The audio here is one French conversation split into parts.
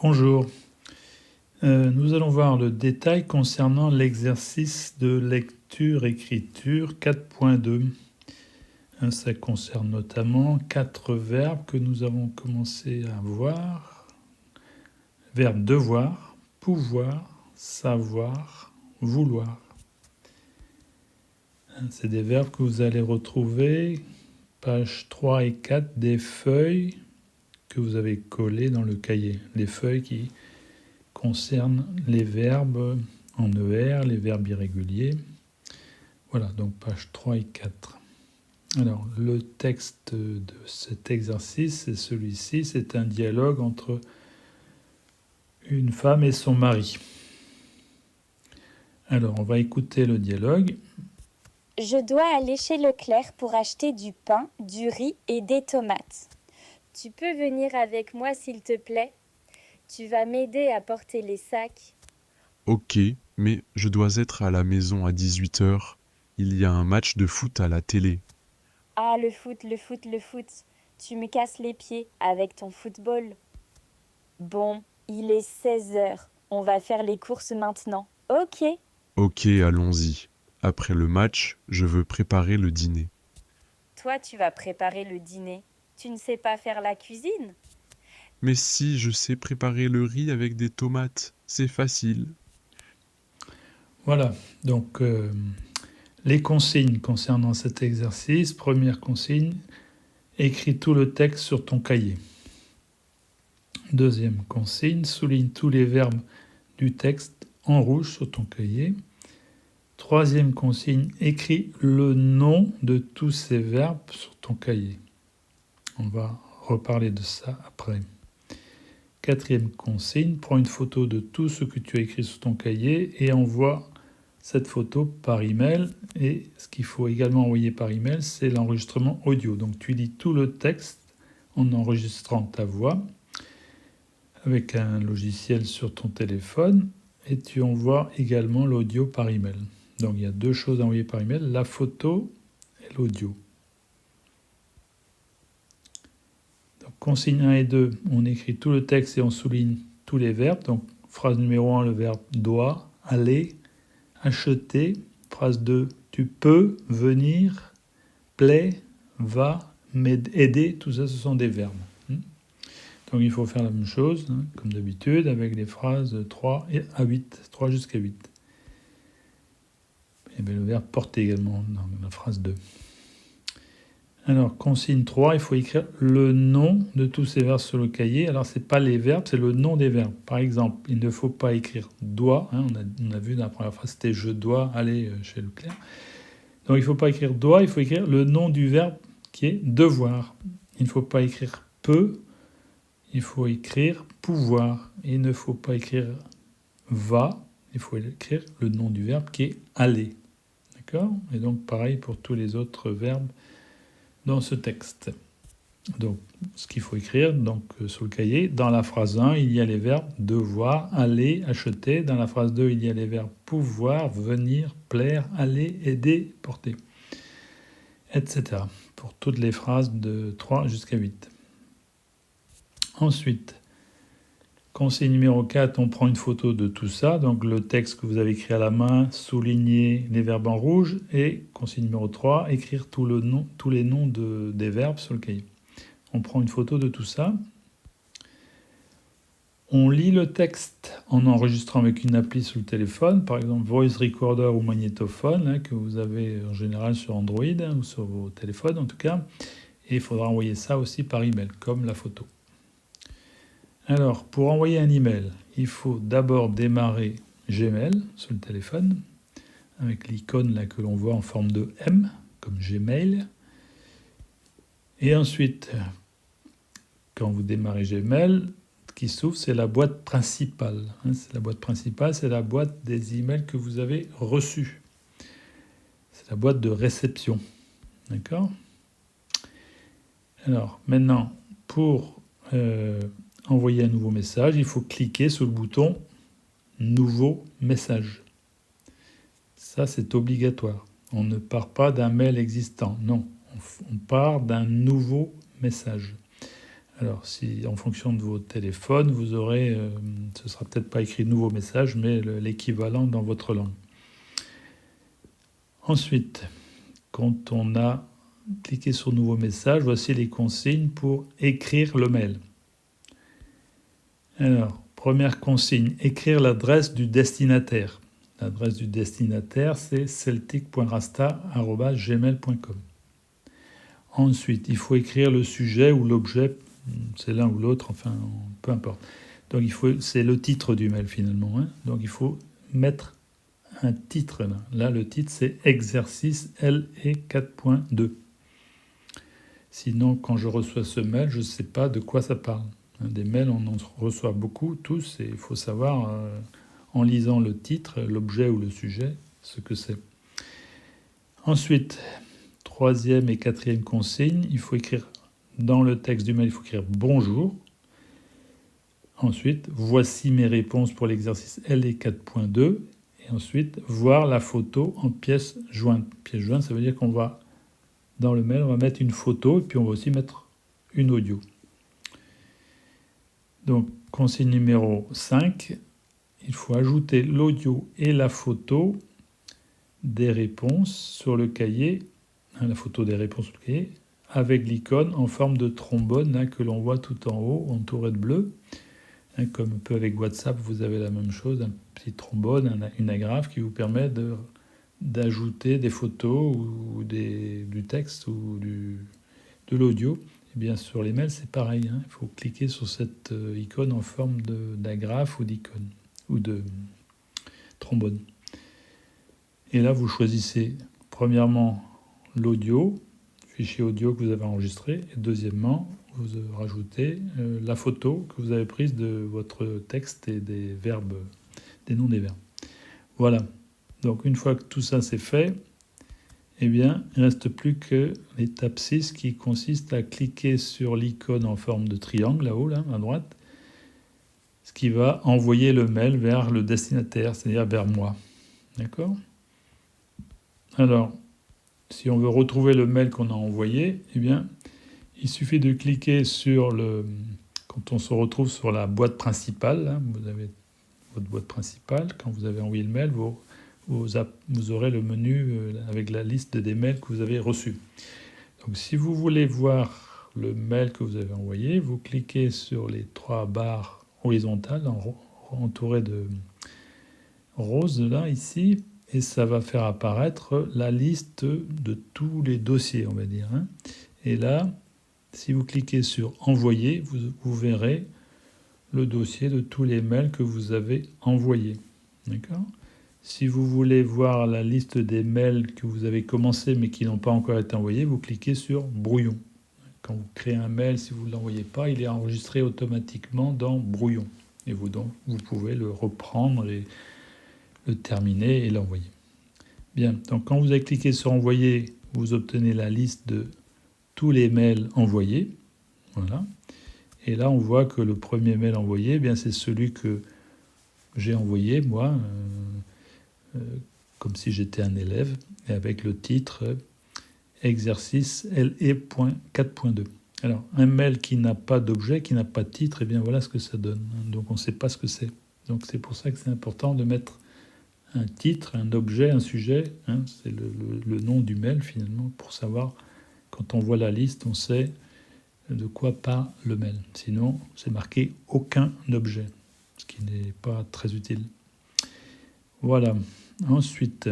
Bonjour. Nous allons voir le détail concernant l'exercice de lecture-écriture 4.2. Ça concerne notamment 4 verbes que nous avons commencé à voir. Verbe devoir, pouvoir, savoir, vouloir. C'est des verbes que vous allez retrouver pages 3 et 4 des feuilles que vous avez collées dans le cahier. Les feuilles qui concerne les verbes en ER, les verbes irréguliers. Voilà, donc pages 3 et 4. Alors, le texte de cet exercice, c'est celui-ci, c'est un dialogue entre une femme et son mari. Alors, on va écouter le dialogue. Je dois aller chez Leclerc pour acheter du pain, du riz et des tomates. Tu peux venir avec moi s'il te plaît? Tu vas m'aider à porter les sacs. Ok, mais je dois être à la maison à 18h. Il y a un match de foot à la télé. Ah, le foot, le foot, le foot. Tu me casses les pieds avec ton football. Bon, il est 16h. On va faire les courses maintenant. Ok. Ok, allons-y. Après le match, je veux préparer le dîner. Toi, tu vas préparer le dîner. Tu ne sais pas faire la cuisine? Mais si, je sais préparer le riz avec des tomates, c'est facile. Voilà, donc les consignes concernant cet exercice. Première consigne, écris tout le texte sur ton cahier. Deuxième consigne, souligne tous les verbes du texte en rouge sur ton cahier. Troisième consigne, écris le nom de tous ces verbes sur ton cahier. On va reparler de ça après. Quatrième consigne, prends une photo de tout ce que tu as écrit sur ton cahier et envoie cette photo par email. Et ce qu'il faut également envoyer par email, c'est l'enregistrement audio. Donc tu lis tout le texte en enregistrant ta voix avec un logiciel sur ton téléphone et tu envoies également l'audio par email. Donc il y a 2 choses à envoyer par email, la photo et l'audio. Donc consigne 1 et 2, on écrit tout le texte et on souligne tous les verbes. Donc phrase numéro 1, le verbe doit, aller, acheter. Phrase 2, tu peux, venir, plaît, va, aider, tout ça ce sont des verbes. Donc il faut faire la même chose, comme d'habitude, avec les phrases 3 à 8, 3 jusqu'à 8. Et bien, le verbe porter également dans la phrase 2. Alors, consigne 3, il faut écrire le nom de tous ces verbes sur le cahier. Alors, ce n'est pas les verbes, c'est le nom des verbes. Par exemple, il ne faut pas écrire doit. On a vu dans la première phrase, c'était je dois aller chez Leclerc. Donc, il ne faut pas écrire doit, il faut écrire le nom du verbe qui est devoir. Il ne faut pas écrire peut, il faut écrire pouvoir. Il ne faut pas écrire va, il faut écrire le nom du verbe qui est aller. D'accord ? Et donc, pareil pour tous les autres verbes dans ce texte. Donc, ce qu'il faut écrire sur le cahier, dans la phrase 1, il y a les verbes devoir, aller, acheter. Dans la phrase 2, il y a les verbes pouvoir, venir, plaire, aller, aider, porter, etc. Pour toutes les phrases de 3 jusqu'à 8. Ensuite, consigne numéro 4, on prend une photo de tout ça, donc le texte que vous avez écrit à la main, souligner les verbes en rouge, et consigne numéro 3, écrire tous les noms des verbes sur le cahier. On prend une photo de tout ça. On lit le texte en enregistrant avec une appli sur le téléphone, par exemple Voice Recorder ou magnétophone, que vous avez en général sur Android, ou sur vos téléphones en tout cas. Et il faudra envoyer ça aussi par email, comme la photo. Alors, pour envoyer un email, il faut d'abord démarrer Gmail sur le téléphone, avec l'icône là que l'on voit en forme de M, comme Gmail. Et ensuite, quand vous démarrez Gmail, ce qui s'ouvre, c'est la boîte principale. C'est la boîte principale, c'est la boîte des emails que vous avez reçus. C'est la boîte de réception. D'accord ? Alors, maintenant, pour envoyer un nouveau message, il faut cliquer sur le bouton « Nouveau message ». Ça, c'est obligatoire. On ne part pas d'un mail existant. Non, on part d'un nouveau message. Alors, si en fonction de vos téléphones, vous aurez, ce ne sera peut-être pas écrit nouveau message, mais l'équivalent dans votre langue. Ensuite, quand on a cliqué sur nouveau message, voici les consignes pour écrire le mail. Alors, première consigne, écrire l'adresse du destinataire. L'adresse du destinataire, c'est celtic.rasta@gmail.com. Ensuite, il faut écrire le sujet ou l'objet, c'est l'un ou l'autre, enfin, peu importe. Donc, c'est le titre du mail finalement. Donc, il faut mettre un titre là. Là, le titre, c'est exercice LE 4.2. Sinon, quand je reçois ce mail, je ne sais pas de quoi ça parle. Des mails, on en reçoit beaucoup, tous, et il faut savoir, en lisant le titre, l'objet ou le sujet, ce que c'est. Ensuite, troisième et quatrième consigne, il faut écrire dans le texte du mail, il faut écrire bonjour. Ensuite, voici mes réponses pour l'exercice LE 4.2. Et ensuite, voir la photo en pièce jointe. Pièce jointe, ça veut dire qu'on va, dans le mail, on va mettre une photo et puis on va aussi mettre une audio. Donc, consigne numéro 5, il faut ajouter l'audio et la photo des réponses sur le cahier, la photo des réponses sur le cahier, avec l'icône en forme de trombone que l'on voit tout en haut, entouré de bleu. Comme un peu avec WhatsApp, vous avez la même chose, un petit trombone, une agrafe qui vous permet d'ajouter des photos ou du texte ou de l'audio. Et bien sur les mails, c'est pareil. Il faut cliquer sur cette icône en forme d'agrafe ou d'icône ou de trombone. Et là, vous choisissez premièrement l'audio, fichier audio que vous avez enregistré, et deuxièmement, vous rajoutez la photo que vous avez prise de votre texte et des verbes, des noms des verbes. Voilà. Donc une fois que tout ça c'est fait, eh bien, il ne reste plus que l'étape 6 qui consiste à cliquer sur l'icône en forme de triangle là-haut, là, à droite, ce qui va envoyer le mail vers le destinataire, c'est-à-dire vers moi. D'accord ? Alors, si on veut retrouver le mail qu'on a envoyé, eh bien, il suffit de cliquer sur quand on se retrouve sur la boîte principale, là, vous avez votre boîte principale, quand vous avez envoyé le mail, vous aurez le menu avec la liste des mails que vous avez reçus. Donc si vous voulez voir le mail que vous avez envoyé, vous cliquez sur les 3 barres horizontales entourées de rose là, ici, et ça va faire apparaître la liste de tous les dossiers, on va dire. Et là, si vous cliquez sur « Envoyer », vous verrez le dossier de tous les mails que vous avez envoyés. D'accord ? Si vous voulez voir la liste des mails que vous avez commencé mais qui n'ont pas encore été envoyés, vous cliquez sur « Brouillon ». Quand vous créez un mail, si vous ne l'envoyez pas, il est enregistré automatiquement dans Brouillon. Et vous pouvez le reprendre et le terminer et l'envoyer. Bien, donc quand vous avez cliqué sur « Envoyer », vous obtenez la liste de tous les mails envoyés. Voilà. Et là, on voit que le premier mail envoyé, eh bien, c'est celui que j'ai envoyé, moi, comme si j'étais un élève, et avec le titre exercice LE.4.2. Alors, un mail qui n'a pas d'objet, qui n'a pas de titre, eh bien, voilà ce que ça donne. Donc, on ne sait pas ce que c'est. Donc, c'est pour ça que c'est important de mettre un titre, un objet, un sujet. C'est le nom du mail, finalement, pour savoir. Quand on voit la liste, on sait de quoi parle le mail. Sinon, c'est marqué « aucun objet », ce qui n'est pas très utile. Voilà. Ensuite,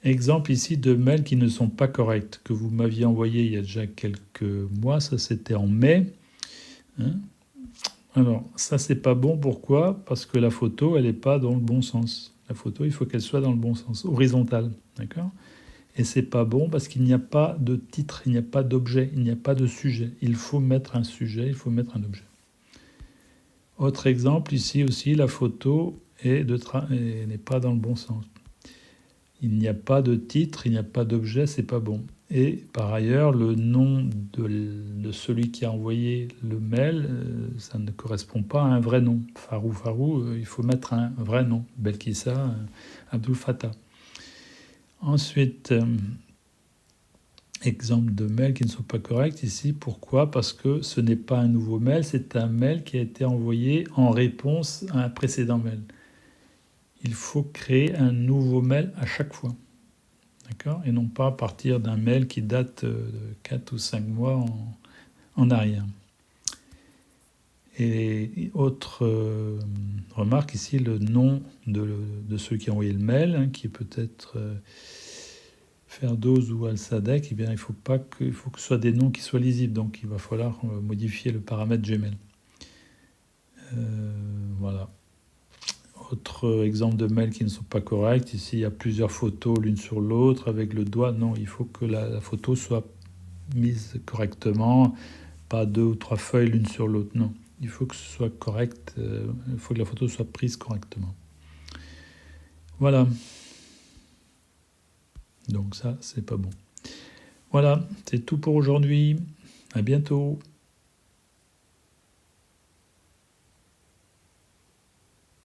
exemple ici de mails qui ne sont pas corrects, que vous m'aviez envoyé il y a déjà quelques mois. Ça, c'était en mai. Alors, ça, c'est pas bon. Pourquoi ? Parce que la photo, elle n'est pas dans le bon sens. La photo, il faut qu'elle soit dans le bon sens, horizontale. D'accord ? Et c'est pas bon parce qu'il n'y a pas de titre, il n'y a pas d'objet, il n'y a pas de sujet. Il faut mettre un sujet, il faut mettre un objet. Autre exemple, ici aussi, la photo n'est pas dans le bon sens. Il n'y a pas de titre, il n'y a pas d'objet, c'est pas bon. Et par ailleurs, le nom de celui qui a envoyé le mail, ça ne correspond pas à un vrai nom. Farou, il faut mettre un vrai nom. Belkissa Abdul Fattah. Ensuite, Exemple de mails qui ne sont pas corrects ici. Pourquoi? Parce que ce n'est pas un nouveau mail, c'est un mail qui a été envoyé en réponse à un précédent mail. Il faut créer un nouveau mail à chaque fois. D'accord? Et non pas partir d'un mail qui date de 4 ou 5 mois en arrière. Et autre remarque ici, le nom de ceux qui ont envoyé le mail, hein, qui est peut-être Ferdoz ou Al-Sadek, eh bien, il faut que ce soit des noms qui soient lisibles, donc il va falloir modifier le paramètre Gmail. Voilà. Autre exemple de mails qui ne sont pas corrects, ici il y a plusieurs photos l'une sur l'autre avec le doigt. Non, il faut que la photo soit mise correctement, pas 2 ou 3 feuilles l'une sur l'autre, non. Il faut que ce soit correct, il faut que la photo soit prise correctement. Voilà. Donc ça, c'est pas bon. Voilà, c'est tout pour aujourd'hui. À bientôt.